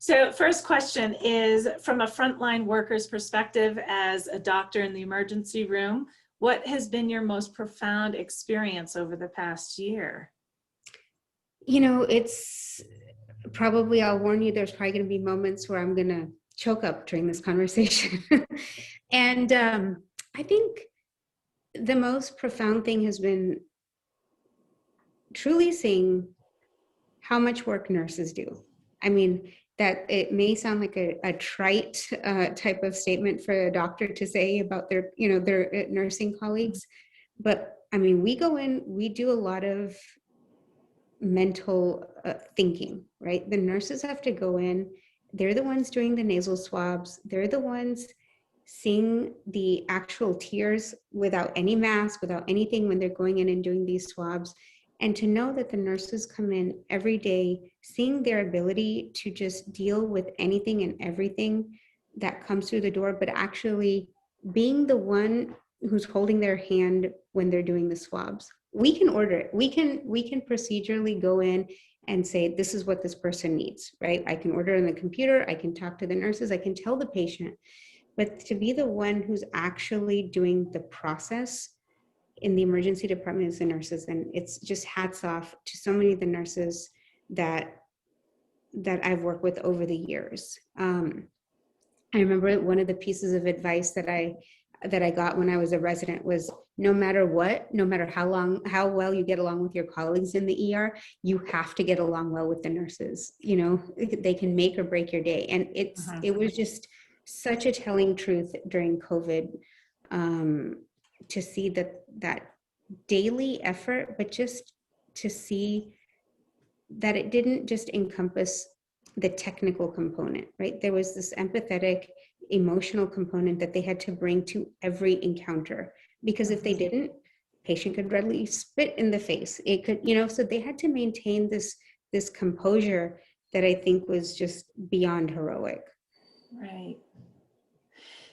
So first question is, from a frontline worker's perspective as a doctor in the emergency room, what has been your most profound experience over the past year? You know, it's probably, I'll warn you, there's probably going to be moments where I'm going to choke up during this conversation. And I think the most profound thing has been truly seeing how much work nurses do. I mean, that it may sound like a trite type of statement for a doctor to say about their, their nursing colleagues. But I mean, we go in, we do a lot of mental thinking, right? The nurses have to go in. They're the ones doing the nasal swabs. They're the ones seeing the actual tears without any mask, without anything when they're going in and doing these swabs. And to know that the nurses come in every day, seeing their ability to just deal with anything and everything that comes through the door, but actually being the one who's holding their hand when they're doing the swabs. We can order it. We can procedurally go in and say, this is what this person needs, right? I can order on the computer. I can talk to the nurses. I can tell the patient. But to be the one who's actually doing the process in the emergency department is the nurses. And it's just hats off to so many of the nurses that I've worked with over the years. I remember one of the pieces of advice that I got when I was a resident was, no matter what, no matter how well you get along with your colleagues in the ER, you have to get along well with the nurses. You know, they can make or break your day. And it was just such a telling truth during COVID, to see that daily effort, but just to see that it didn't just encompass the technical component, right? There was this empathetic, emotional component that they had to bring to every encounter, because if they didn't, patient could readily spit in the face. It could, so they had to maintain this composure that I think was just beyond heroic. Right.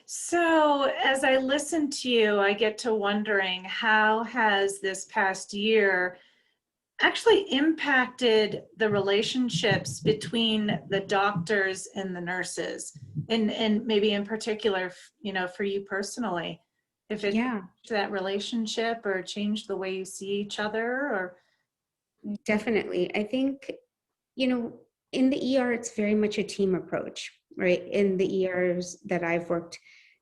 So as I listen to you, I get to wondering, how has this past year actually impacted the relationships between the doctors and the nurses, and maybe in particular, for you personally, if it changed that relationship or changed the way you see each other? Or Definitely. I think, in the ER, it's very much a team approach, right? In the ERs that I've worked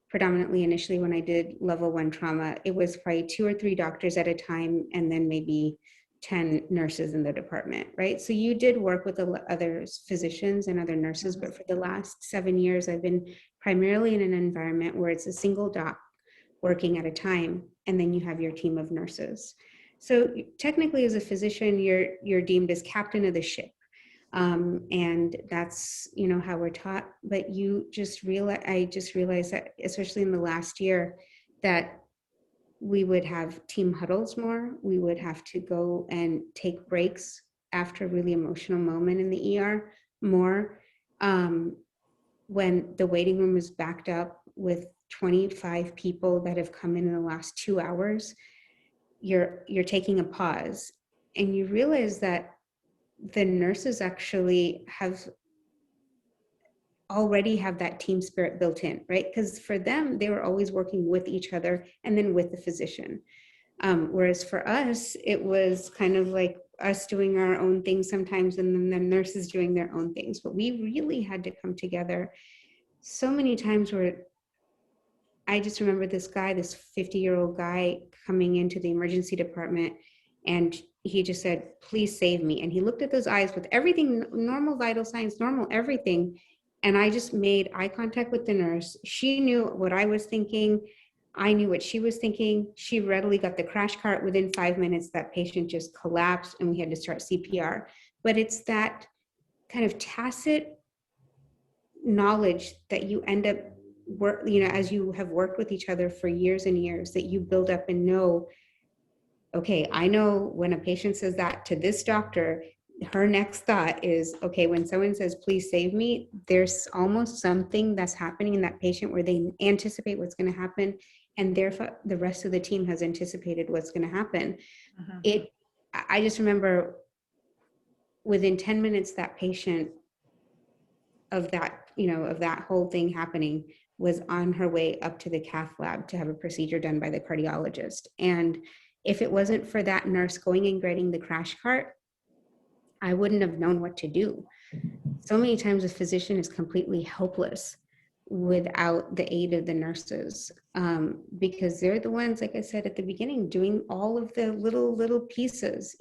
predominantly initially when I did level 1 trauma, it was probably 2 or 3 doctors at a time, and then maybe 10 nurses in the department, right? So you did work with other physicians and other nurses, but for the last 7 years, I've been primarily in an environment where it's a single doc working at a time, and then you have your team of nurses. So technically, as a physician, you're deemed as captain of the ship. And that's, how we're taught. But I just realized that, especially in the last year, that we would have team huddles more. We would have to go and take breaks after a really emotional moment in the ER more. When the waiting room is backed up with 25 people that have come in the last 2 hours, you're taking a pause, and you realize that the nurses actually already have that team spirit built in, right? Because for them, they were always working with each other and then with the physician. Whereas for us, it was kind of like us doing our own things sometimes, and then the nurses doing their own things. But we really had to come together so many times where I just remember this 50-year-old guy coming into the emergency department, and he just said, please save me. And he looked at those eyes with everything, normal vital signs, normal everything. And I just made eye contact with the nurse. She knew what I was thinking. I knew what she was thinking. She readily got the crash cart. Within 5 minutes, that patient just collapsed and we had to start CPR. But it's that kind of tacit knowledge that you end up as you have worked with each other for years and years, that you build up and know, okay, I know when a patient says that to this doctor, her next thought is, okay, when someone says, please save me, there's almost something that's happening in that patient where they anticipate what's going to happen, and therefore the rest of the team has anticipated what's going to happen. I just remember within 10 minutes, that patient of that, of that whole thing happening was on her way up to the cath lab to have a procedure done by the cardiologist. And if it wasn't for that nurse going and getting the crash cart, I wouldn't have known what to do. So many times a physician is completely helpless without the aid of the nurses, because they're the ones, like I said at the beginning, doing all of the little pieces,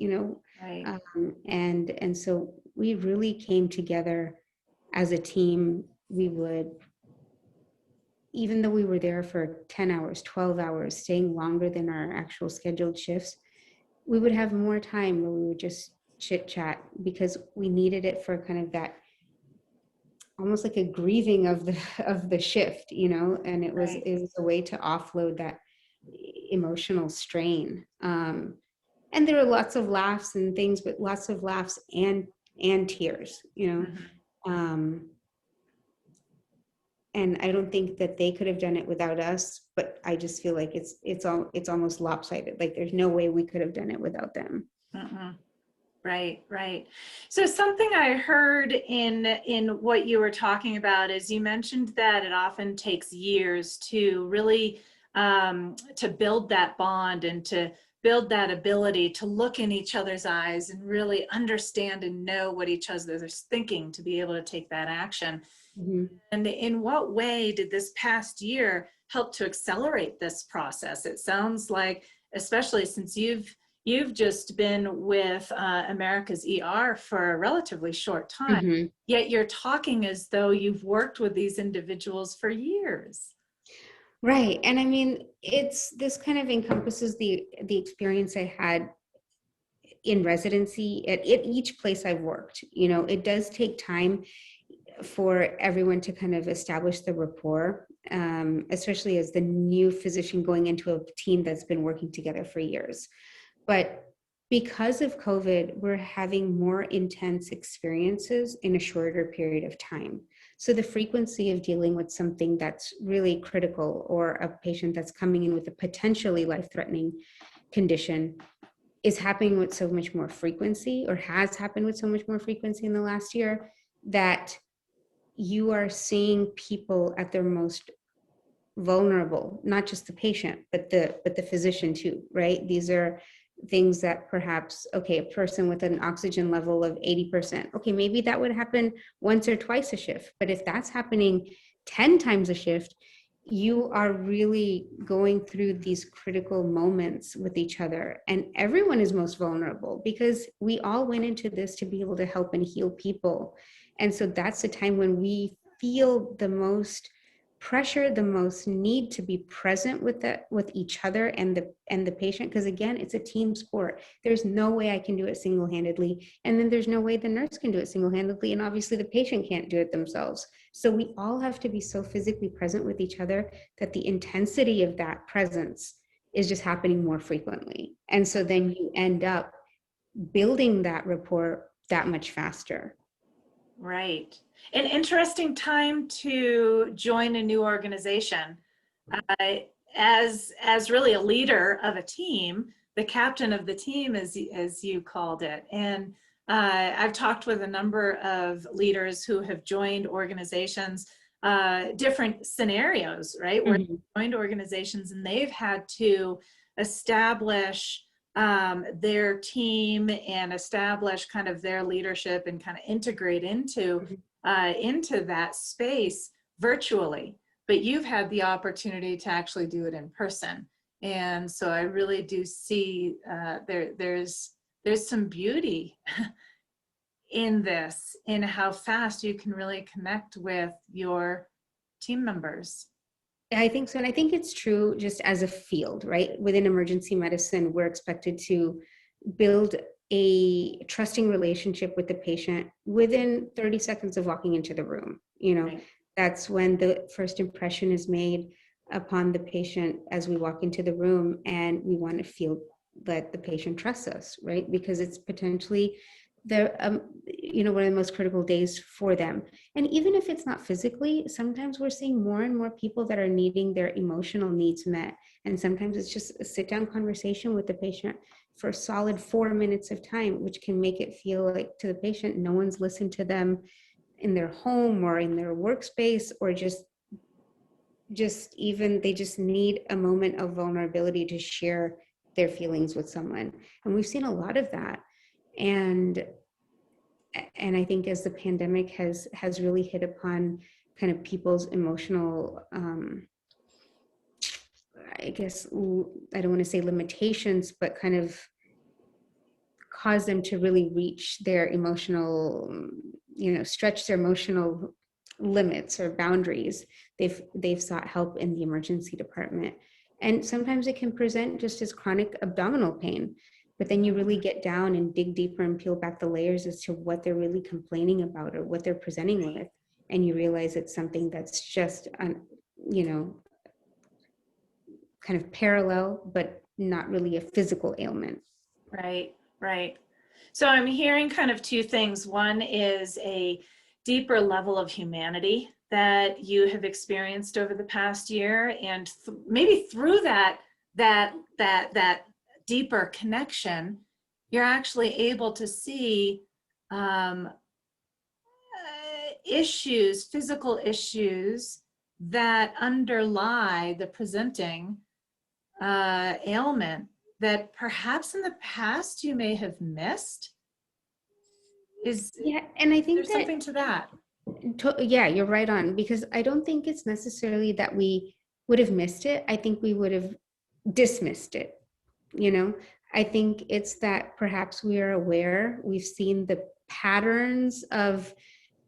Right. And so we really came together as a team. We would, even though we were there for 10 hours, 12 hours, staying longer than our actual scheduled shifts, we would have more time where we would just chit chat, because we needed it for kind of that, almost like a grieving of the shift, and it was Right. a way to offload that emotional strain. And there were lots of laughs and things, but lots of laughs and tears, Mhm. um, and I don't think that they could have done it without us, but I just feel like it's almost lopsided. Like there's no way we could have done it without them. Mhm. Right, right. So something I heard in what you were talking about is you mentioned that it often takes years to really to build that bond and to build that ability to look in each other's eyes and really understand and know what each other is thinking to be able to take that action. Mm-hmm. And in what way did this past year help to accelerate this process? It sounds like, especially since you've just been with America's ER for a relatively short time, Mm-hmm. yet you're talking as though you've worked with these individuals for years. Right. And I mean, this kind of encompasses the experience I had in residency at each place I've worked. It does take time for everyone to kind of establish the rapport, especially as the new physician going into a team that's been working together for years. But because of COVID, we're having more intense experiences in a shorter period of time. So the frequency of dealing with something that's really critical, or a patient that's coming in with a potentially life-threatening condition, is happening with so much more frequency, or has happened with so much more frequency in the last year, that you are seeing people at their most vulnerable, not just the patient, but the physician too, right? These are things that perhaps, okay, a person with an oxygen level of 80%, okay, maybe that would happen once or twice a shift. But if that's happening 10 times a shift, you are really going through these critical moments with each other. And everyone is most vulnerable, because we all went into this to be able to help and heal people. And so that's the time when we feel the most pressure, the most need to be present with each other and the patient, because again, it's a team sport. There's no way I can do it single-handedly, and then there's no way the nurse can do it single-handedly, and obviously the patient can't do it themselves. So we all have to be so physically present with each other that the intensity of that presence is just happening more frequently, and so then you end up building that rapport that much faster. Right. An interesting time to join a new organization. Uh, as really a leader of a team, the captain of the team, as you called it. And I've talked with a number of leaders who have joined organizations, different scenarios, right? Where Mhm. they joined organizations and they've had to establish their team and establish kind of their leadership and kind of integrate into that space virtually. But you've had the opportunity to actually do it in person, and so I really do see there's some beauty in this, in how fast you can really connect with your team members. I think so. And I think it's true just as a field, right? Within emergency medicine, we're expected to build a trusting relationship with the patient within 30 seconds of walking into the room. Right. That's when the first impression is made upon the patient as we walk into the room, and we want to feel that the patient trusts us, right? Because it's potentially one of the most critical days for them. And even if it's not physically, sometimes we're seeing more and more people that are needing their emotional needs met. And sometimes it's just a sit down conversation with the patient for a solid 4 minutes of time, which can make it feel like to the patient, no one's listened to them. in their home or in their workspace, or just even they just need a moment of vulnerability to share their feelings with someone. And we've seen a lot of that. And I think as the pandemic has really hit upon kind of people's emotional, I guess, I don't want to say limitations, but kind of cause them to really reach their emotional, stretch their emotional limits or boundaries, they've sought help in the emergency department. And sometimes it can present just as chronic abdominal pain, but then you really get down and dig deeper and peel back the layers as to what they're really complaining about or what they're presenting with, and you realize it's something that's just kind of parallel, but not really a physical ailment. Right, right. So I'm hearing kind of two things. One is a deeper level of humanity that you have experienced over the past year, and maybe through that deeper connection, you're actually able to see issues, physical issues that underlie the presenting ailment that perhaps in the past you may have missed. Yeah, and I think There's something to that. Yeah, you're right on, because I don't think it's necessarily that we would have missed it. I think we would have dismissed it. I think it's that perhaps we are aware, we've seen the patterns of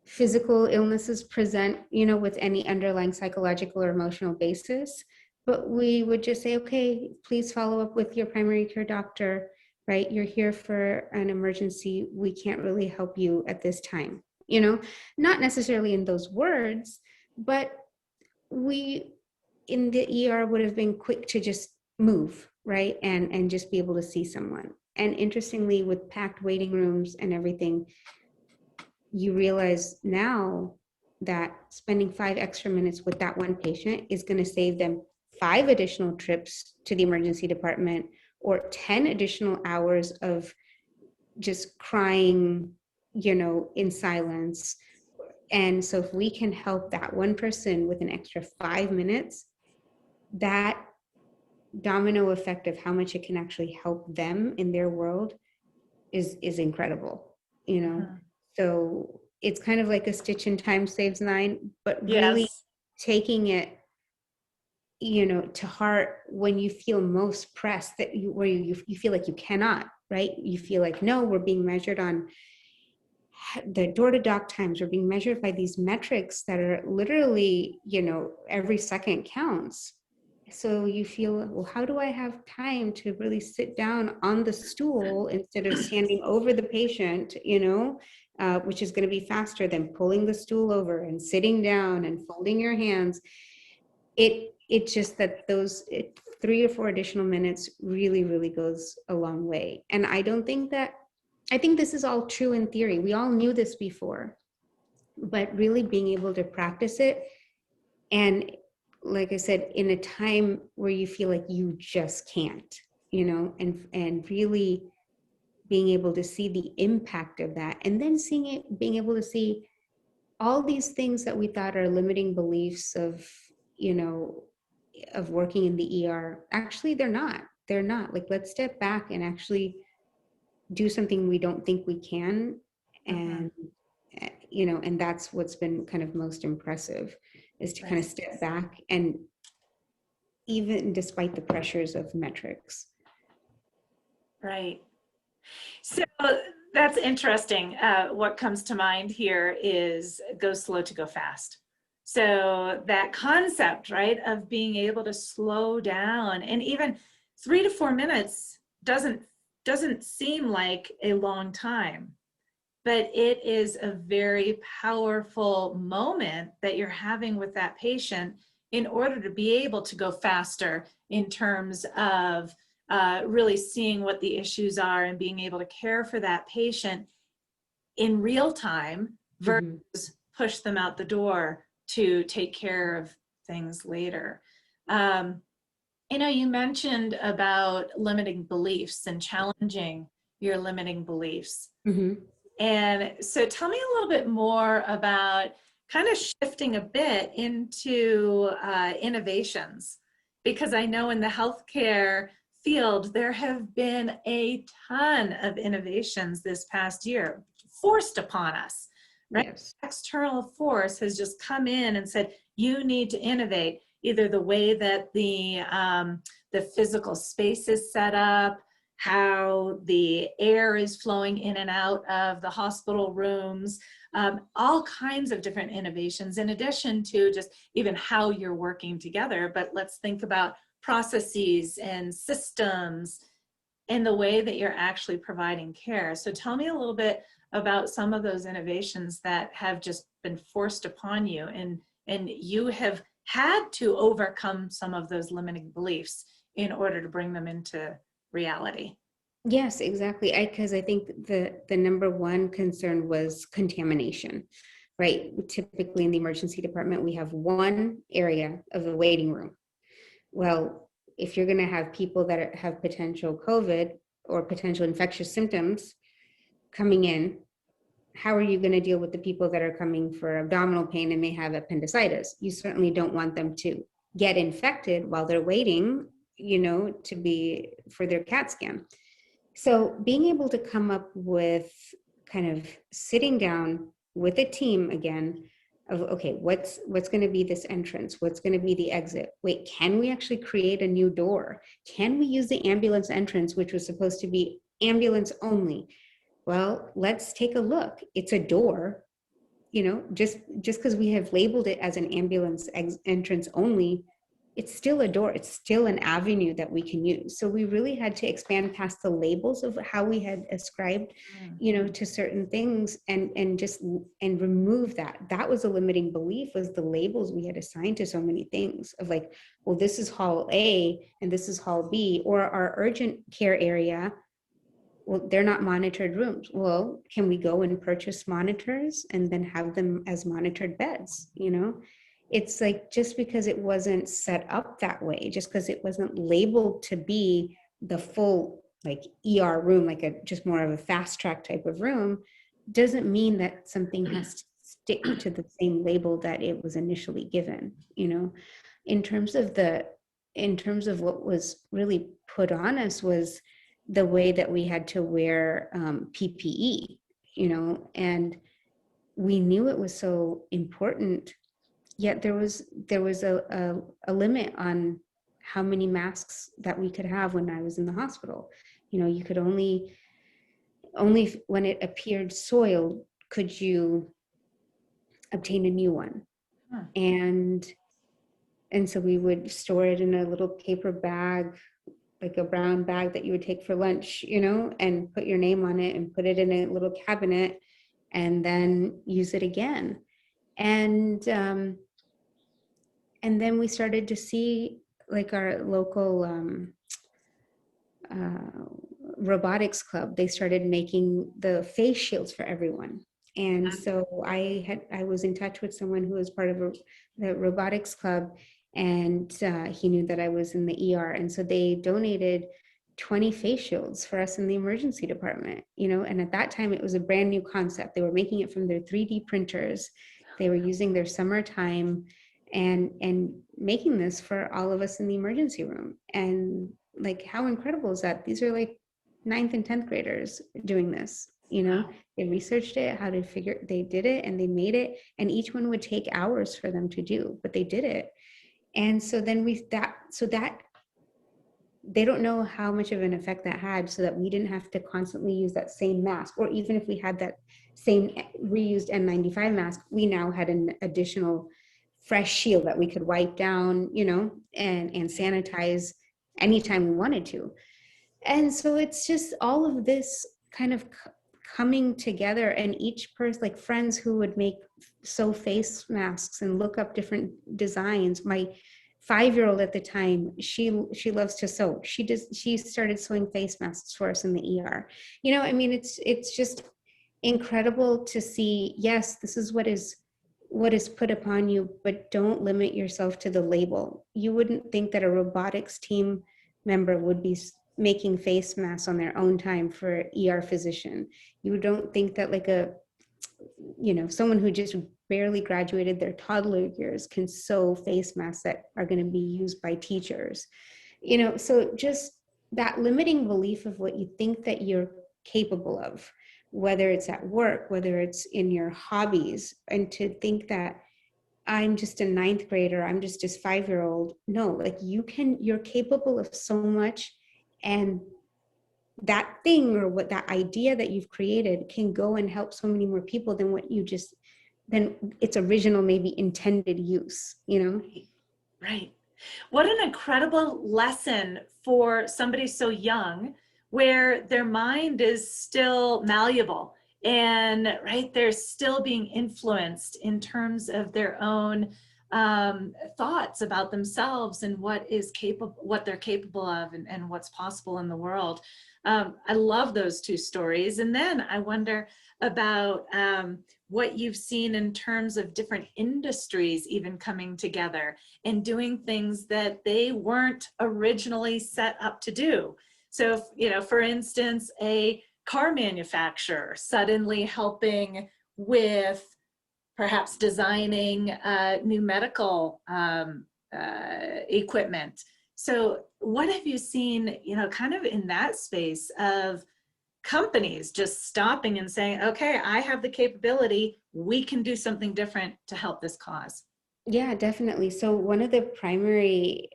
physical illnesses present, with any underlying psychological or emotional basis. But we would just say, okay, please follow up with your primary care doctor, right? You're here for an emergency. We can't really help you at this time. Not necessarily in those words, but we in the ER would have been quick to just move, right? And just be able to see someone. And interestingly, with packed waiting rooms and everything, you realize now that spending 5 extra minutes with that one patient is going to save them 5 additional trips to the emergency department, or 10 additional hours of just crying, in silence. And so if we can help that one person with an extra 5 minutes, that domino effect of how much it can actually help them in their world is incredible. So it's kind of like a stitch in time saves 9, but really Yes. taking it to heart when you feel most pressed, that where you feel like you cannot, right? You feel like, no, we're being measured on the door to doc times, we're being measured by these metrics that are literally, every second counts. So you feel, well, how do I have time to really sit down on the stool instead of standing over the patient, which is going to be faster than pulling the stool over and sitting down and folding your hands. It's just that those 3 or 4 additional minutes really, really goes a long way. And I think this is all true in theory. We all knew this before, but really being able to practice it, and like I said, in a time where you feel like you just can't, and really being able to see the impact of that, and then being able to see all these things that we thought are limiting beliefs of working in the ER. Actually, they're not. Like, let's step back and actually do something we don't think we can. And and that's what's been kind of most impressive, is to kind of step back, and even despite the pressures of metrics. Right. So that's interesting. What comes to mind here is go slow to go fast. So that concept, right, of being able to slow down, and even 3 to 4 minutes doesn't seem like a long time, but it is a very powerful moment that you're having with that patient in order to be able to go faster in terms of really seeing what the issues are and being able to care for that patient in real time versus push them out the door to take care of things later. You mentioned about limiting beliefs and challenging your limiting beliefs. And so tell me a little bit more about kind of shifting a bit into innovations, because I know in the healthcare field, there have been a ton of innovations this past year forced upon us, right? Yes. External force has just come in and said, you need to innovate, either the way that the physical space is set up, how the air is flowing in and out of the hospital rooms, all kinds of different innovations, in addition to just even how you're working together. But let's think about processes and systems and the way that you're actually providing care. So tell me a little bit about some of those innovations that have just been forced upon you, and you have had to overcome some of those limiting beliefs in order to bring them into reality. Yes, exactly. Because I think the number one concern was contamination, right? Typically in the emergency department, we have one area of the waiting room. Well, if you're going to have people that have potential COVID or potential infectious symptoms coming in, how are you going to deal with the people that are coming for abdominal pain and may have appendicitis? You certainly don't want them to get infected while they're waiting, to be for their CAT scan. So being able to come up with kind of sitting down with a team again of, okay, what's going to be this entrance? What's going to be the exit? Wait, can we actually create a new door? Can we use the ambulance entrance, which was supposed to be ambulance only? Well, let's take a look. It's a door, just because we have labeled it as an ambulance entrance only, it's still a door. It's still an avenue that we can use. So we really had to expand past the labels of how we had ascribed, to certain things and remove that. That was a limiting belief, was the labels we had assigned to so many things of like, well, this is hall A and this is hall B, or our urgent care area. Well, they're not monitored rooms. Well, can we go and purchase monitors and then have them as monitored beds? It's like, just because it wasn't set up that way, just because it wasn't labeled to be the full like ER room, like just more of a fast track type of room, doesn't mean that something has to stick to the same label that it was initially given. In terms of what was really put on us was the way that we had to wear PPE, and we knew it was so important, yet there was a limit on how many masks that we could have when I was in the hospital. You could only when it appeared soiled could you obtain a new one. Huh. And so we would store it in a little paper bag, like a brown bag that you would take for lunch, and put your name on it and put it in a little cabinet and then use it again. And then we started to see like our local robotics club, they started making the face shields for everyone. And so I was in touch with someone who was part of the robotics club, and he knew that I was in the ER. And so they donated 20 face shields for us in the emergency department, and at that time it was a brand new concept. They were making it from their 3D printers. They were using their summertime and making this for all of us in the emergency room. And like, how incredible is that? These are like 9th and 10th graders doing this. They researched it, how to figure, they did it and they made it, and each one would take hours for them to do, but they did it. And so then that they don't know how much of an effect that had, so that we didn't have to constantly use that same mask, or even if we had that same reused N95 mask, we now had an additional fresh shield that we could wipe down, and sanitize anytime we wanted to. And so it's just all of this kind of coming together, and each person, like friends who would sew face masks and look up different designs. My 5-year-old at the time, she loves to sew. She started sewing face masks for us in the ER. It's just incredible to see. Yes, this is what is put upon you, but don't limit yourself to the label. You wouldn't think that a robotics team member would be making face masks on their own time for ER physician. You don't think that like someone who just barely graduated their toddler years can sew face masks that are going to be used by teachers. So just that limiting belief of what you think that you're capable of, whether it's at work, whether it's in your hobbies, and to think that I'm just a ninth grader, I'm just this 5-year-old. No, like you're capable of so much. And that thing or what that idea that you've created can go and help so many more people than its original, maybe intended use. Right. What an incredible lesson for somebody so young, where their mind is still malleable and right, they're still being influenced in terms of their own thoughts about themselves and what they're capable of, and what's possible in the world. I love those two stories. And then I wonder about what you've seen in terms of different industries even coming together and doing things that they weren't originally set up to do. So, for instance, a car manufacturer suddenly helping with perhaps designing new medical equipment. So what have you seen, kind of in that space of companies just stopping and saying, okay, I have the capability, we can do something different to help this cause? Yeah, definitely. So one of the primary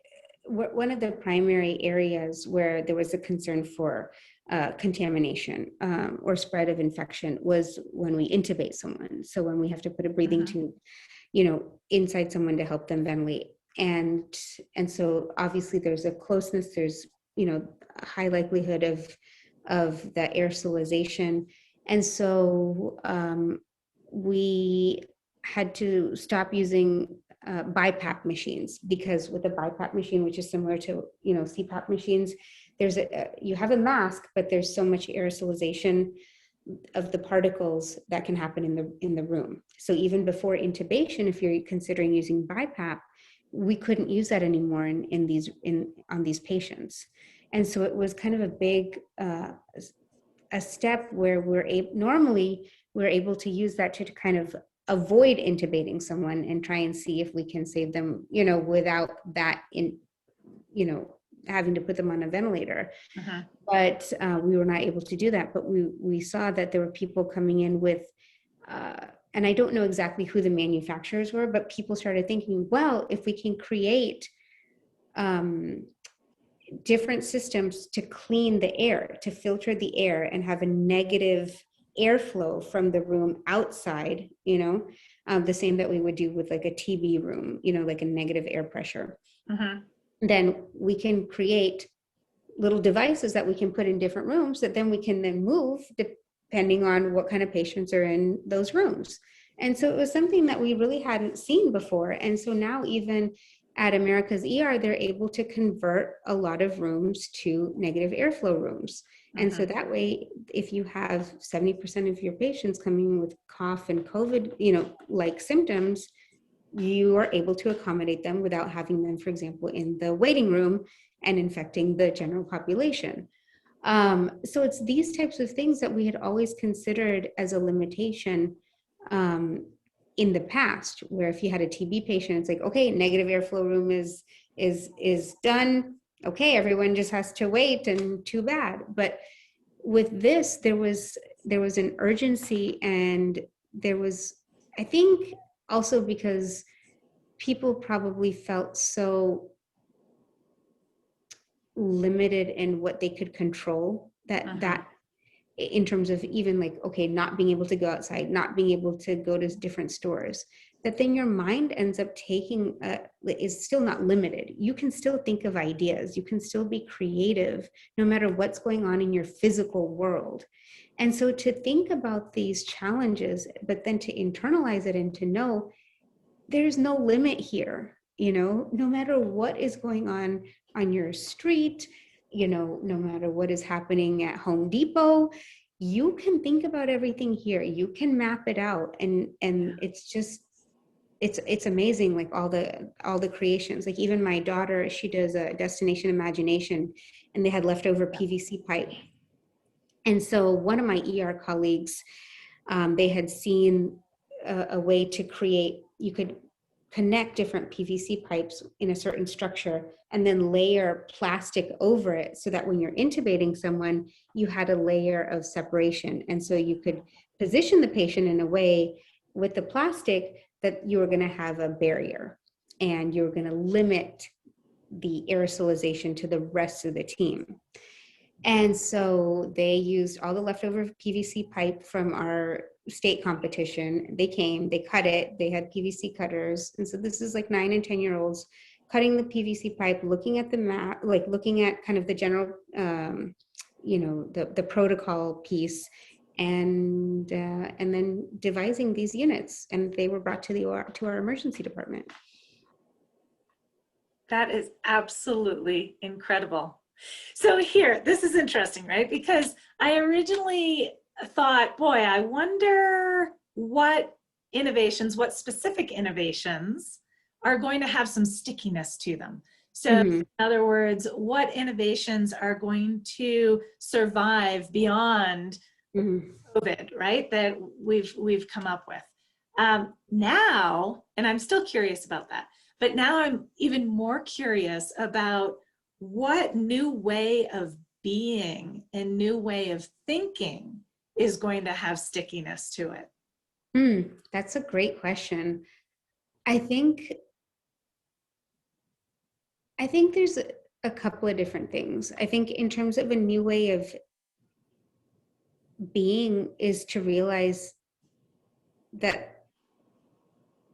areas where there was a concern for contamination or spread of infection was when we intubate someone. So when we have to put a breathing tube, inside someone to help them ventilate. And so obviously there's a closeness, there's, a high likelihood of the aerosolization. And so we had to stop using BiPAP machines, because with a BiPAP machine, which is similar to CPAP machines, you have a mask, but there's so much aerosolization of the particles that can happen in the room. So even before intubation, if you're considering using BiPAP, we couldn't use that anymore on these patients. And so it was kind of a big a step where normally we're able to use that to kind of avoid intubating someone and try and see if we can save them, without that having to put them on a ventilator. But we were not able to do that. But we saw that there were people coming in with, and I don't know exactly who the manufacturers were, but people started thinking, well, if we can create different systems to clean the air, to filter the air and have a negative airflow from the room outside, the same that we would do with like a TB room, like a negative air pressure. Then we can create little devices that we can put in different rooms that then we can then move depending on what kind of patients are in those rooms. And so it was something that we really hadn't seen before. And so now even at America's ER, they're able to convert a lot of rooms to negative airflow rooms. And so that way, if you have 70% of your patients coming with cough and COVID, like symptoms, you are able to accommodate them without having them, for example, in the waiting room and infecting the general population. So it's these types of things that we had always considered as a limitation in the past, where if you had a TB patient, it's like, okay, negative airflow room is done. Okay, everyone just has to wait, and too bad. But with this, there was an urgency, and there was, I think, also because people probably felt so limited in what they could control that in terms of even like, okay, not being able to go outside, not being able to go to different stores, that then your mind ends up is still not limited. You can still think of ideas. You can still be creative no matter what's going on in your physical world. And so to think about these challenges, but then to internalize it and to know there's no limit here, no matter what is going on your street, no matter what is happening at Home Depot, you can think about everything here. You can map it out. And it's just, it's amazing, like all the creations. Like even my daughter, she does a destination imagination, and they had leftover PVC pipe. And so one of my ER colleagues, they had seen a way to create, you could connect different PVC pipes in a certain structure and then layer plastic over it so that when you're intubating someone, you had a layer of separation. And so you could position the patient in a way with the plastic that you were going to have a barrier and you were going to limit the aerosolization to the rest of the team. And so they used all the leftover PVC pipe from our state competition. They came, they cut it, they had PVC cutters. And so this is like 9 and 10-year-olds cutting the PVC pipe, looking at the map, like looking at kind of the general, the protocol piece, and then devising these units. And they were brought to our emergency department. That is absolutely incredible. So here, this is interesting, right? Because I originally thought, boy, I wonder what innovations, what specific innovations are going to have some stickiness to them. So in other words, what innovations are going to survive beyond COVID, right? That we've come up with. Now, and I'm still curious about that, but now I'm even more curious about what new way of being and new way of thinking is going to have stickiness to it? That's a great question. I think there's a couple of different things. I think in terms of a new way of being is to realize that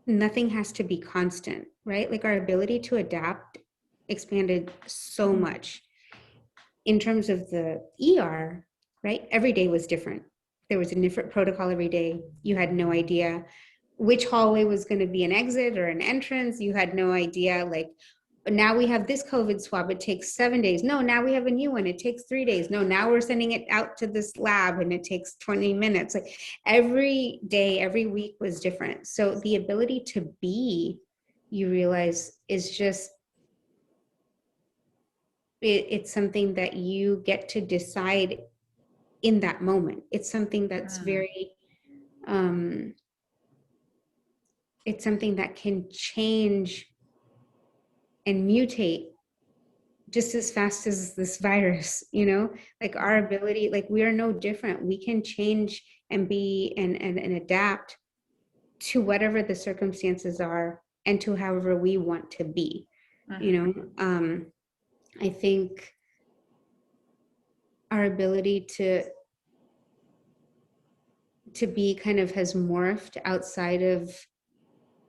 nothing has to be constant, right? Like our ability to adapt expanded so much. In terms of the ER, right? Every day was different. There was a different protocol every day. You had no idea which hallway was going to be an exit or an entrance. You had no idea, like, now we have this COVID swab, it takes 7 days. No, now we have a new one, it takes 3 days. No, now we're sending it out to this lab and it takes 20 minutes. Like every day, every week was different. So the ability to be, you realize, is just, it's something that you get to decide in that moment. It's something that's very, it's something that can change and mutate just as fast as this virus, like our ability, like we are no different. We can change and be and adapt to whatever the circumstances are and to however we want to be. I think our ability to be kind of has morphed outside of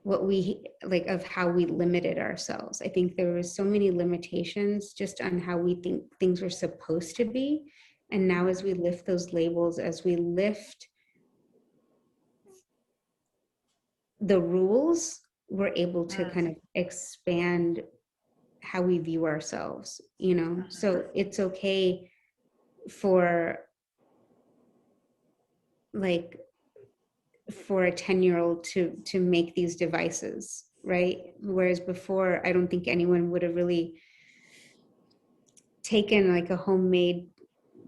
what we like, of how we limited ourselves. I think there were so many limitations just on how we think things were supposed to be. And now as we lift those labels, as we lift the rules, we're able to kind of expand how we view ourselves, So it's okay for a 10-year-old to make these devices, right? Whereas before, I don't think anyone would have really taken like a homemade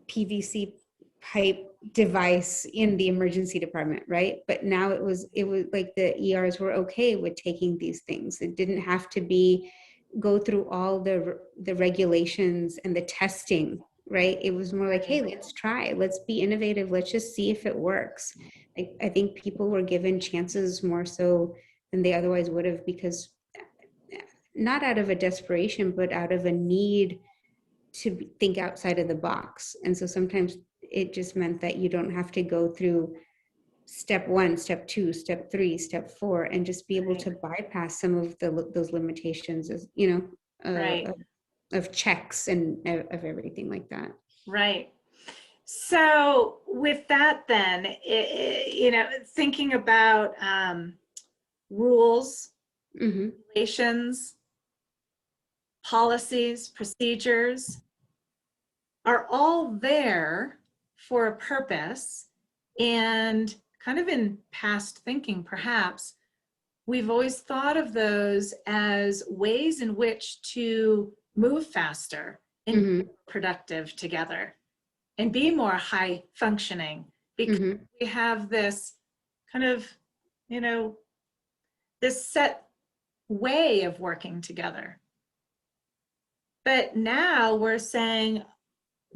PVC pipe device in the emergency department, right? But now it was like the ERs were okay with taking these things. It didn't have to go through all the regulations and the testing, right? It was more like, hey, let's try, let's be innovative, let's just see if it works. I think people were given chances more so than they otherwise would have, because not out of a desperation, but out of a need to think outside of the box. And so sometimes it just meant that you don't have to go through step 1, step 2, step 3, step 4, and just be able to bypass some of those limitations, as of checks and of everything like that. Right. So with that, then, thinking about rules, regulations, policies, procedures are all there for a purpose, and kind of in past thinking, perhaps, we've always thought of those as ways in which to move faster and be Mm-hmm. more productive together and be more high functioning, because Mm-hmm. we have this kind of, you know, this set way of working together. But now we're saying,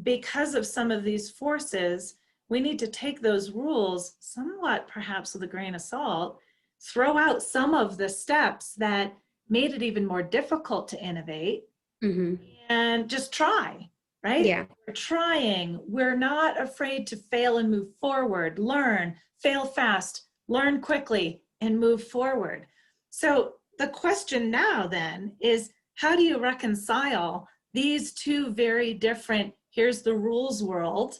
because of some of these forces, we need to take those rules somewhat, perhaps with a grain of salt, throw out some of the steps that made it even more difficult to innovate, Mm-hmm. and just try, right? Yeah. We're trying. We're not afraid to fail and move forward, learn, fail fast, learn quickly, and move forward. So the question now then is, how do you reconcile these two very different, here's the rules world,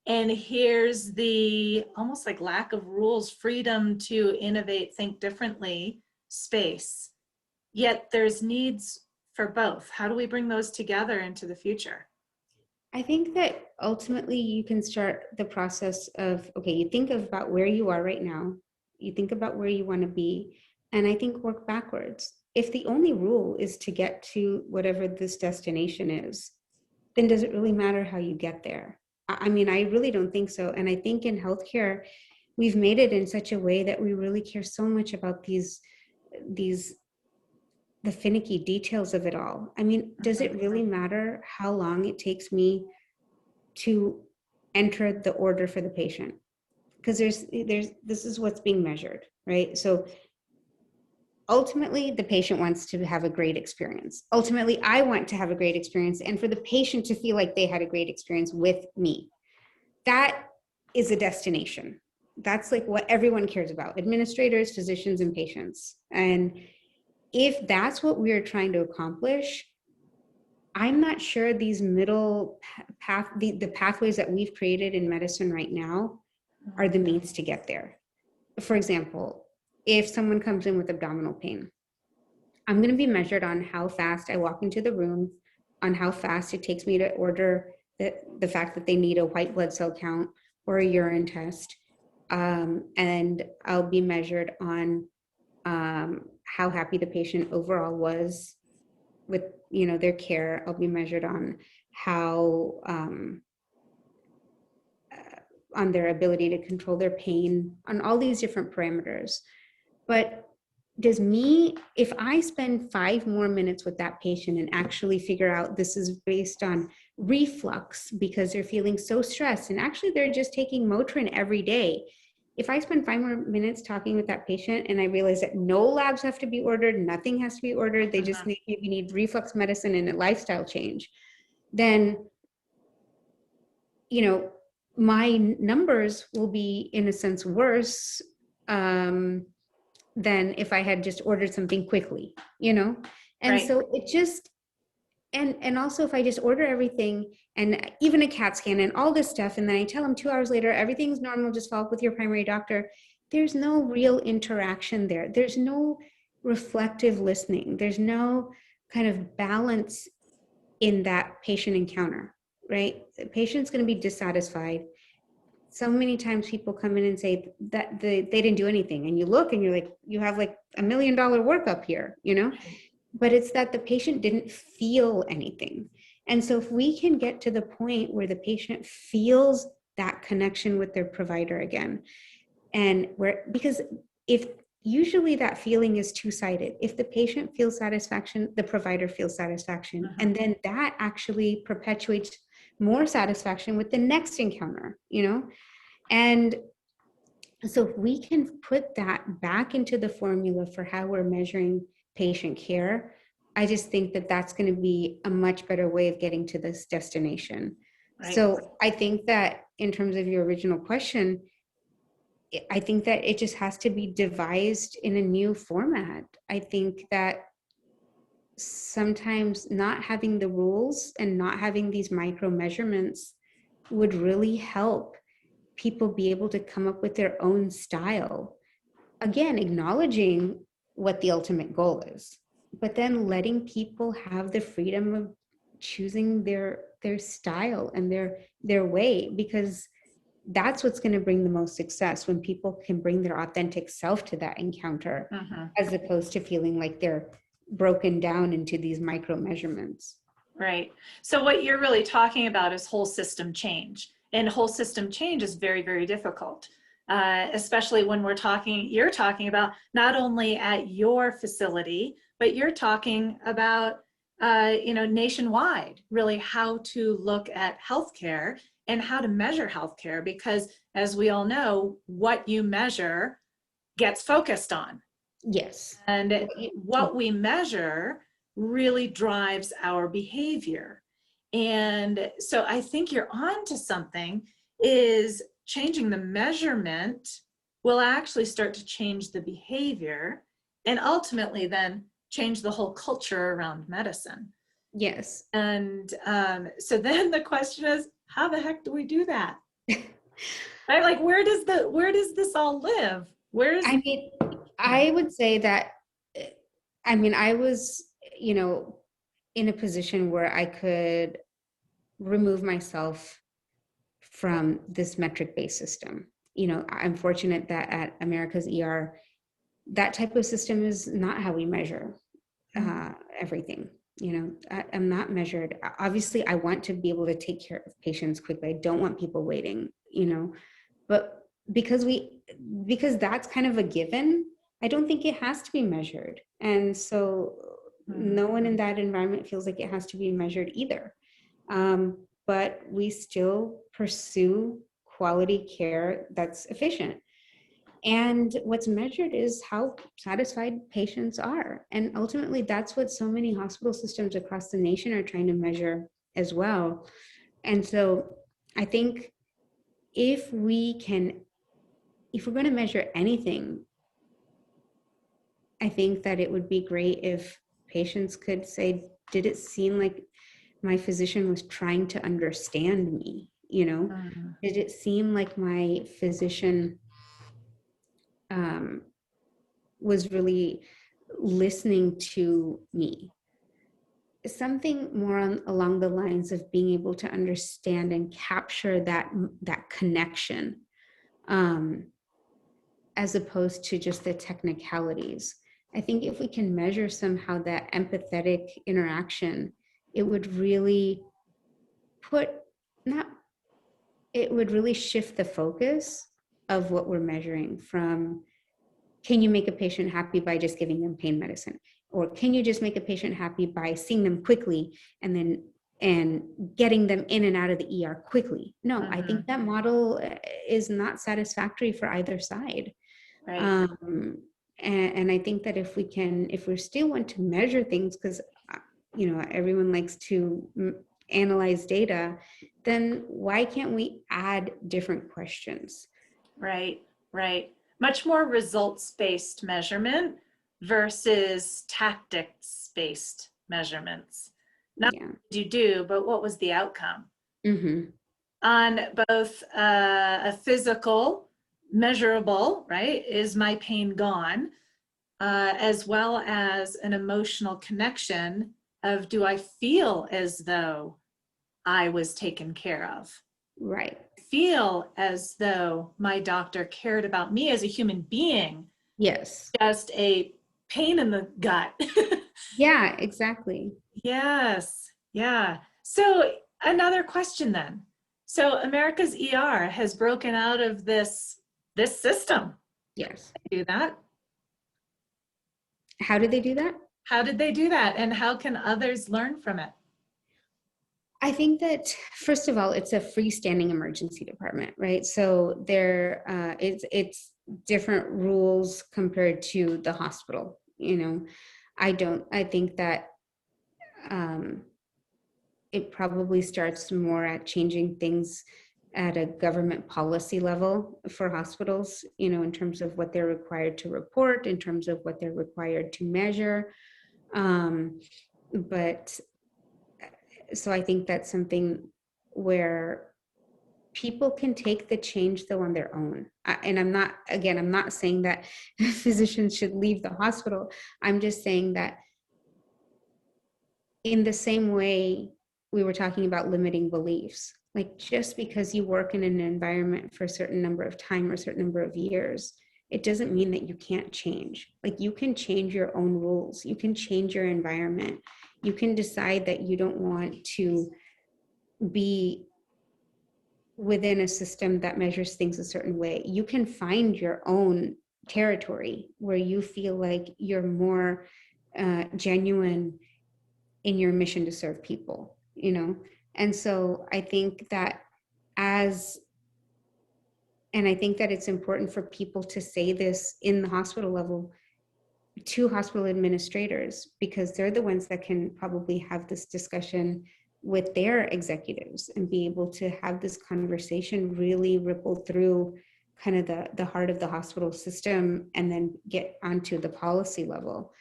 and here's the almost like lack of rules, freedom to innovate, think differently space? Yet there's needs for both. How do we bring those together into the future? I think that ultimately you can start the process of, okay, you think about where you are right now, you think about where you want to be, and I think work backwards. If the only rule is to get to whatever this destination is, then does it really matter how you get there? I mean, I really don't think so. And I think in healthcare, we've made it in such a way that we really care so much about these the finicky details of it all. I mean, does it really matter how long it takes me to enter the order for the patient? Because there's this is what's being measured, right? So ultimately the patient wants to have a great experience. Ultimately, I want to have a great experience, and for the patient to feel like they had a great experience with me. That is a destination. That's like what everyone cares about: administrators, physicians, and patients. And if that's what we're trying to accomplish, I'm not sure these middle the pathways that we've created in medicine right now are the means to get there. For example, if someone comes in with abdominal pain, I'm going to be measured on how fast I walk into the room, on how fast it takes me to order the fact that they need a white blood cell count or a urine test. And I'll be measured on how happy the patient overall was with their care. I'll be measured on how on their ability to control their pain, on all these different parameters. But if I spend 5 more minutes with that patient and actually figure out this is based on reflux because they're feeling so stressed, and actually they're just taking Motrin every day. If I spend 5 more minutes talking with that patient and I realize that no labs have to be ordered, nothing has to be ordered, they just maybe need reflux medicine and a lifestyle change, then, my numbers will be in a sense worse than if I had just ordered something quickly, And Right. so it just, and also if I just order everything and even a CAT scan and all this stuff, and then I tell them 2 hours later, everything's normal, just follow up with your primary doctor, there's no real interaction there. There's no reflective listening. There's no kind of balance in that patient encounter, right? The patient's going to be dissatisfied. So many times people come in and say that they didn't do anything, and you look and you're like, you have like $1 million workup here, but it's that the patient didn't feel anything. And so if we can get to the point where the patient feels that connection with their provider again, because if usually that feeling is two-sided. If the patient feels satisfaction, the provider feels satisfaction. And then that actually perpetuates more satisfaction with the next encounter, And so if we can put that back into the formula for how we're measuring patient care, I just think that that's going to be a much better way of getting to this destination. Right. So I think that in terms of your original question, I think that it just has to be devised in a new format. I think that sometimes not having the rules and not having these micro measurements would really help people be able to come up with their own style. Again, acknowledging what the ultimate goal is, but then letting people have the freedom of choosing their style and their way, because that's what's going to bring the most success, when people can bring their authentic self to that encounter, as opposed to feeling like they're broken down into these micro measurements. Right. So what you're really talking about is whole system change. And whole system change is very, very difficult, especially when you're talking about not only at your facility, but you're talking about, nationwide, really how to look at healthcare and how to measure healthcare, because as we all know, what you measure gets focused on. Yes. And what we measure really drives our behavior. And so I think you're on to something, is changing the measurement will actually start to change the behavior, and ultimately then change the whole culture around medicine. Yes. And so then the question is, how the heck do we do that? Right? Like, where does this all live? I mean, I would say that, I was, in a position where I could remove myself from this metric-based system. I'm fortunate that at America's ER, that type of system is not how we measure everything. I'm not measured. Obviously, I want to be able to take care of patients quickly. I don't want people waiting, but because that's kind of a given, I don't think it has to be measured. And so no one in that environment feels like it has to be measured either. But we still pursue quality care that's efficient. And what's measured is how satisfied patients are. And ultimately, that's what so many hospital systems across the nation are trying to measure as well. And so I think if we're going to measure anything, I think that it would be great if patients could say, did it seem like my physician was trying to understand me? Did it seem like my physician was really listening to me? Something more along the lines of being able to understand and capture that connection, as opposed to just the technicalities. I think if we can measure somehow that empathetic interaction, it would really shift the focus of what we're measuring from, can you make a patient happy by just giving them pain medicine? Or can you just make a patient happy by seeing them quickly and getting them in and out of the ER quickly? No, I think that model is not satisfactory for either side. Right. And I think that if we still want to measure things, because everyone likes to analyze data, then why can't we add different questions? Right. Much more results-based measurement versus tactics-based measurements. Not what did you do, but what was the outcome? On both a physical, measurable, right? Is my pain gone? As well as an emotional connection of, do I feel as though I was taken care of? Right. Feel as though my doctor cared about me as a human being. Yes. Just a pain in the gut. Yeah, exactly. Yes. Yeah. So another question then. So America's ER has broken out of this system. Yes. Do that. How did they do that? How did they do that? And how can others learn from it? I think that, first of all, it's a freestanding emergency department, right? So it's different rules compared to the hospital. I think that it probably starts more at changing things at a government policy level for hospitals, in terms of what they're required to report, in terms of what they're required to measure. But so I think that's something where people can take the change though on their own. And I'm not saying that physicians should leave the hospital. I'm just saying that in the same way we were talking about limiting beliefs, Like, just because you work in an environment for a certain number of time or a certain number of years, it doesn't mean that you can't change. Like, you can change your own rules, you can change your environment, you can decide that you don't want to be within a system that measures things a certain way. You can find your own territory where you feel like you're more genuine in your mission to serve people, you know? And so I think that as, and I think that it's important for people to say this in the hospital level to hospital administrators, because they're the ones that can probably have this discussion with their executives and be able to have this conversation really ripple through kind of the heart of the hospital system and then get onto the policy level.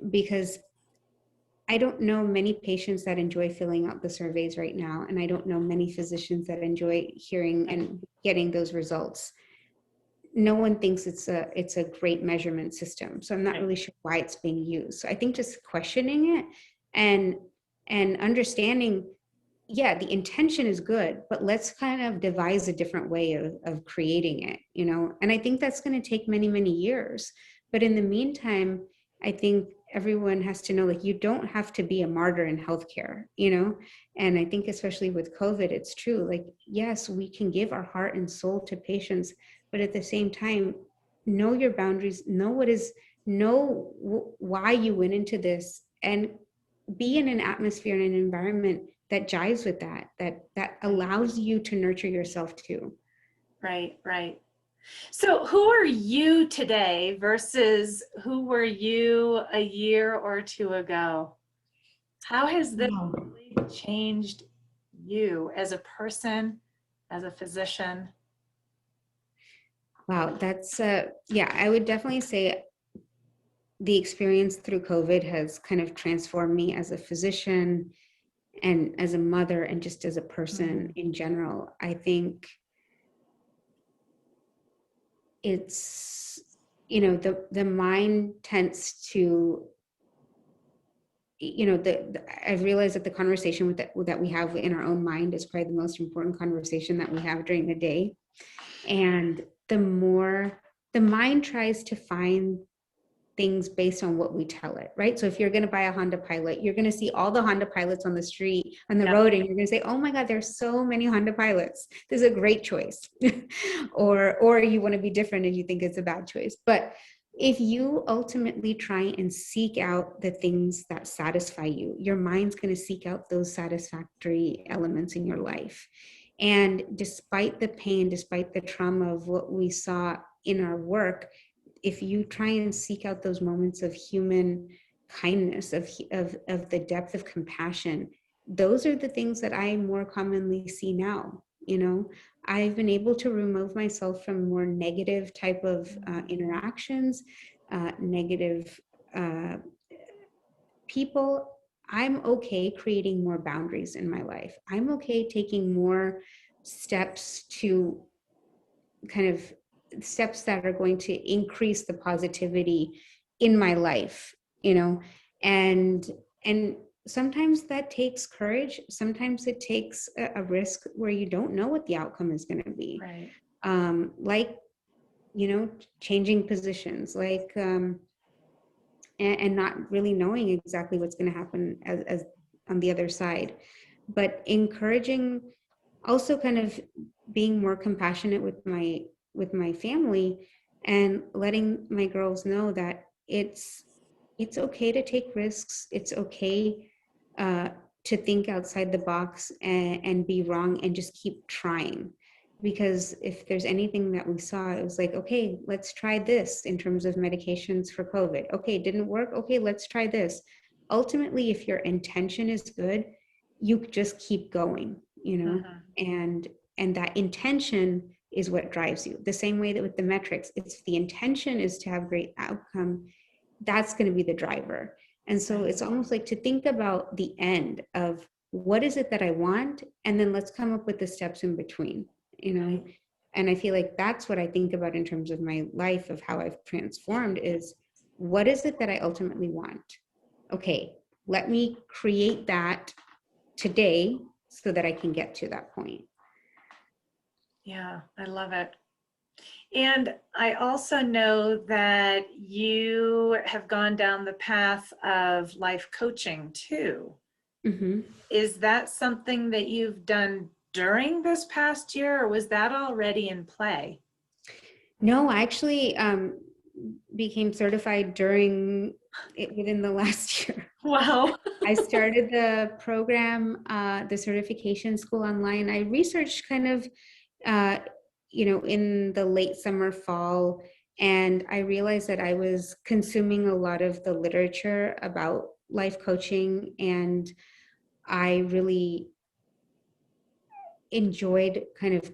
Because I don't know many patients that enjoy filling out the surveys right now, and I don't know many physicians that enjoy hearing and getting those results. No one thinks it's a great measurement system, so I'm not really sure why it's being used. So I think just questioning it and understanding, yeah, the intention is good, but let's kind of devise a different way of creating it, you know? And I think that's going to take many, many years. But in the meantime, I think everyone has to know, like, you don't have to be a martyr in healthcare, you know? And I think especially with COVID, it's true. Like, yes, we can give our heart and soul to patients, but at the same time, know your boundaries, know why you went into this, and be in an atmosphere and an environment that jives with that allows you to nurture yourself too. Right, right. So who are you today versus who were you a year or two ago? How has this Wow. really changed you as a person, as a physician? Wow, that's yeah, I would definitely say the experience through COVID has kind of transformed me as a physician and as a mother and just as a person in general. I think it's, you know, the mind tends to, you know, I've realized that the conversation that we have in our own mind is probably the most important conversation that we have during the day. And the more the mind tries to find things based on what we tell it, right? So if you're going to buy a Honda Pilot, you're going to see all the Honda Pilots on the street, on the road, and you're going to say, oh my God, there's so many Honda Pilots. This is a great choice. or you want to be different and you think it's a bad choice. But if you ultimately try and seek out the things that satisfy you, your mind's going to seek out those satisfactory elements in your life. And despite the pain, despite the trauma of what we saw in our work, if you try and seek out those moments of human kindness, of the depth of compassion, those are the things that I more commonly see now. You know, I've been able to remove myself from more negative type of interactions, negative people. I'm okay creating more boundaries in my life. I'm okay taking more steps to kind of steps that are going to increase the positivity in my life, you know. And sometimes that takes courage, sometimes it takes a risk where you don't know what the outcome is going to be. Right. Like, you know, changing positions, like and not really knowing exactly what's going to happen as on the other side, but encouraging, also kind of being more compassionate with my family, and letting my girls know that it's okay to take risks. It's okay to think outside the box and be wrong and just keep trying. Because if there's anything that we saw, it was like, okay, let's try this in terms of medications for COVID. Okay, didn't work. Okay, let's try this. Ultimately, if your intention is good, you just keep going, you know. And that intention is what drives you. The same way that with the metrics, it's the intention is to have great outcome, that's going to be the driver. And so it's almost like to think about the end of what is it that I want, and then let's come up with the steps in between, you know. And I feel like that's what I think about in terms of my life, of how I've transformed, is what is it that I ultimately want? Okay, let me create that today so that I can get to that point. Yeah, I love it. And I also know that you have gone down the path of life coaching too. Hmm. Is that something that you've done during this past year, or was that already in play? No, I actually became certified during it within the last year. Wow. I started the program, the certification school online. I researched kind of, uh, in the late summer, fall, and I realized that I was consuming a lot of the literature about life coaching, and I really enjoyed kind of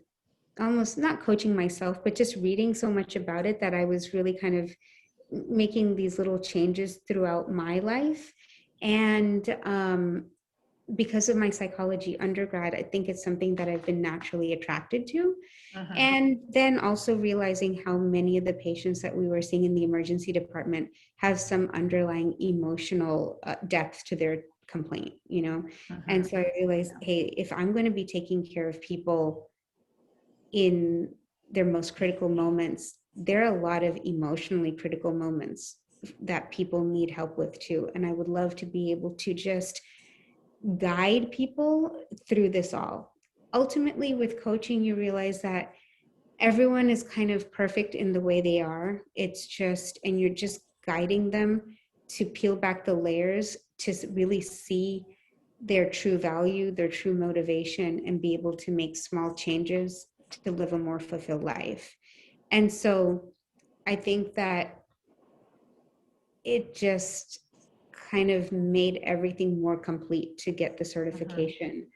almost not coaching myself, but just reading so much about it that I was really kind of making these little changes throughout my life. And because of my psychology undergrad, I think it's something that I've been naturally attracted to. Mhm. And then also realizing how many of the patients that we were seeing in the emergency department have some underlying emotional depth to their complaint, you know? And Mhm. so I realized, hey, if I'm going to be taking care of people in their most critical moments, there are a lot of emotionally critical moments that people need help with too. And I would love to be able to just guide people through this all. Ultimately, with coaching, you realize that everyone is kind of perfect in the way they are. It's just, and you're just guiding them to peel back the layers to really see their true value, their true motivation, and be able to make small changes to live a more fulfilled life. And so I think that it just kind of made everything more complete to get the Mhm. certification,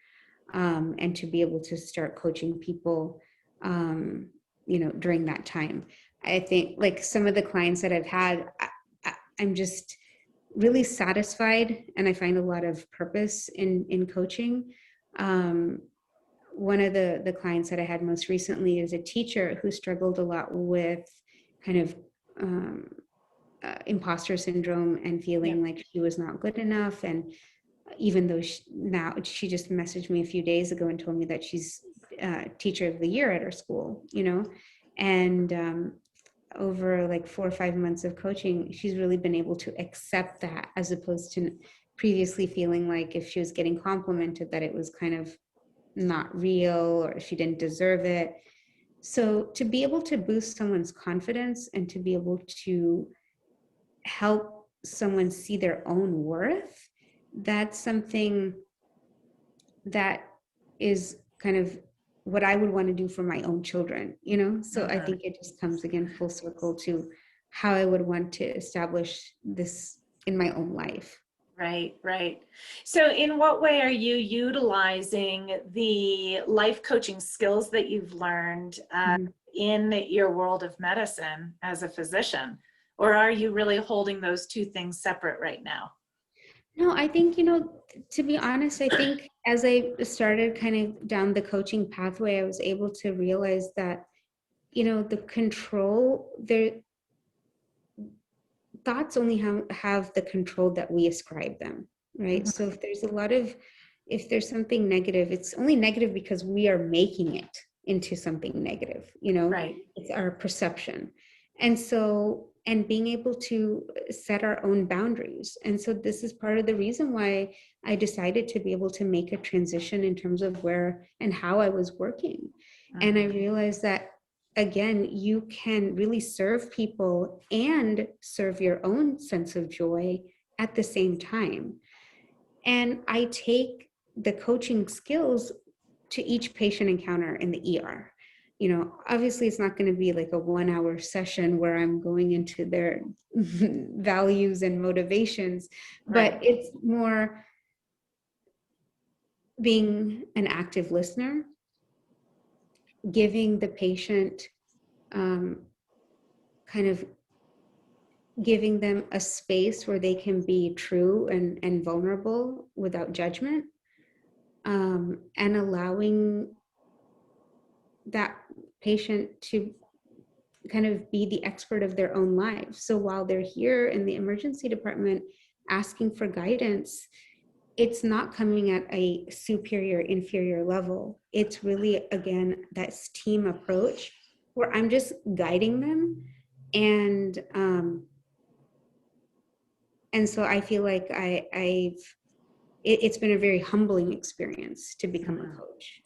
and to be able to start coaching people, um, during that time. I think like some of the clients that I've had, I'm just really satisfied, and I find a lot of purpose in coaching. Um, One of the clients that I had most recently is a teacher who struggled a lot with kind of um, imposter syndrome and Yeah. feeling like she was not good enough. And even though now she just messaged me a few days ago and told me that she's teacher of the year at her school, and over like 4 or 5 months of coaching, she's really been able to accept that, as opposed to previously feeling like if she was getting complimented that it was kind of not real or she didn't deserve it. So to be able to boost someone's confidence and to be able to help someone see their own worth, that's something that is kind of what I would want to do for my own children. So I Mhm. think it just comes again full circle to how I would want to establish this in my own life. Right, right. So, in what way are you utilizing the life coaching skills that you've learned Mhm. in your world of medicine as a physician? Or are you really holding those two things separate right now? No, I think, to be honest, I think as I started kind of down the coaching pathway, I was able to realize that, the control, their thoughts only have the control that we ascribe them, right? Mhm. So if there's something negative, it's only negative because we are making it into something negative. Right. It's our perception. And being able to set our own boundaries. And so this is part of the reason why I decided to be able to make a transition in terms of where and how I was working. And I Mhm. realized that, again, you can really serve people and serve your own sense of joy at the same time. And I take the coaching skills to each patient encounter in the ER. Obviously, it's not going to be like a 1 hour session where I'm going into their values and motivations, but Right. it's more being an active listener, giving the patient, um, kind of giving them a space where they can be true and vulnerable without judgment, and allowing that patient to kind of be the expert of their own lives. So while they're here in the emergency department asking for guidance, it's not coming at a superior, inferior level. It's really, again, that team approach where I'm just guiding them. And so I feel like it's been a very humbling experience to become a coach.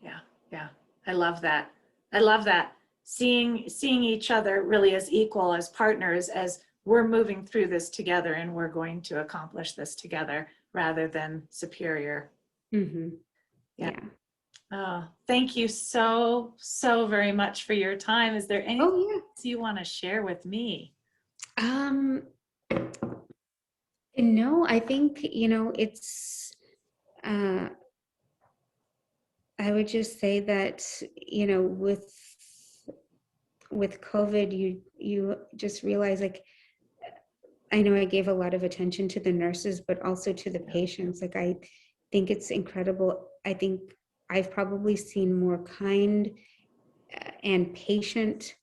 Yeah, yeah. I love that. I love that. Seeing each other really as equal, as partners, as we're moving through this together and we're going to accomplish this together rather than superior. Mm-hmm. Yeah. Yeah. Oh, thank you so, so very much for your time. Is there anything else you want to share with me? No, I think, it's, I would just say that, with COVID, you just realize, like, I know I gave a lot of attention to the nurses, but also to the patients. Like, I think it's incredible. I think I've probably seen more kind and patient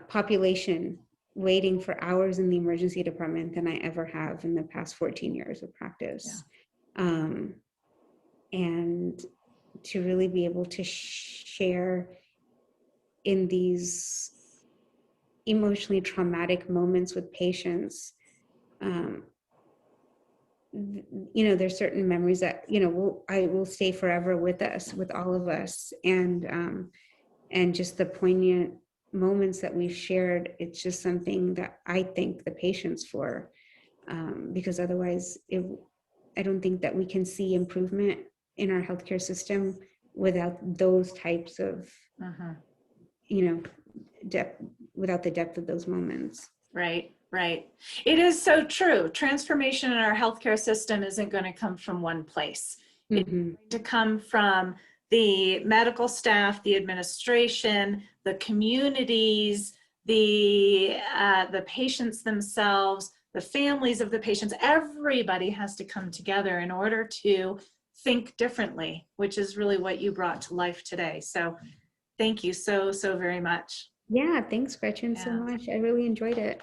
population waiting for hours in the emergency department than I ever have in the past 14 years of practice. And to really be able to share in these emotionally traumatic moments with patients, there's certain memories that I will stay forever with us, with all of us, and just the poignant moments that we've shared. It's just something that I thank the patients for, because otherwise, I don't think that we can see improvement in our healthcare system without those types of, depth, without the depth of those moments. Right, right. It is so true. Transformation in our healthcare system isn't going to come from one place. It's going to come from the medical staff, the administration, the communities, the patients themselves, the families of the patients. Everybody has to come together in order to think differently, which is really what you brought to life today. So thank you so, so very much. Yeah, thanks, Gretchen, so much. I really enjoyed it.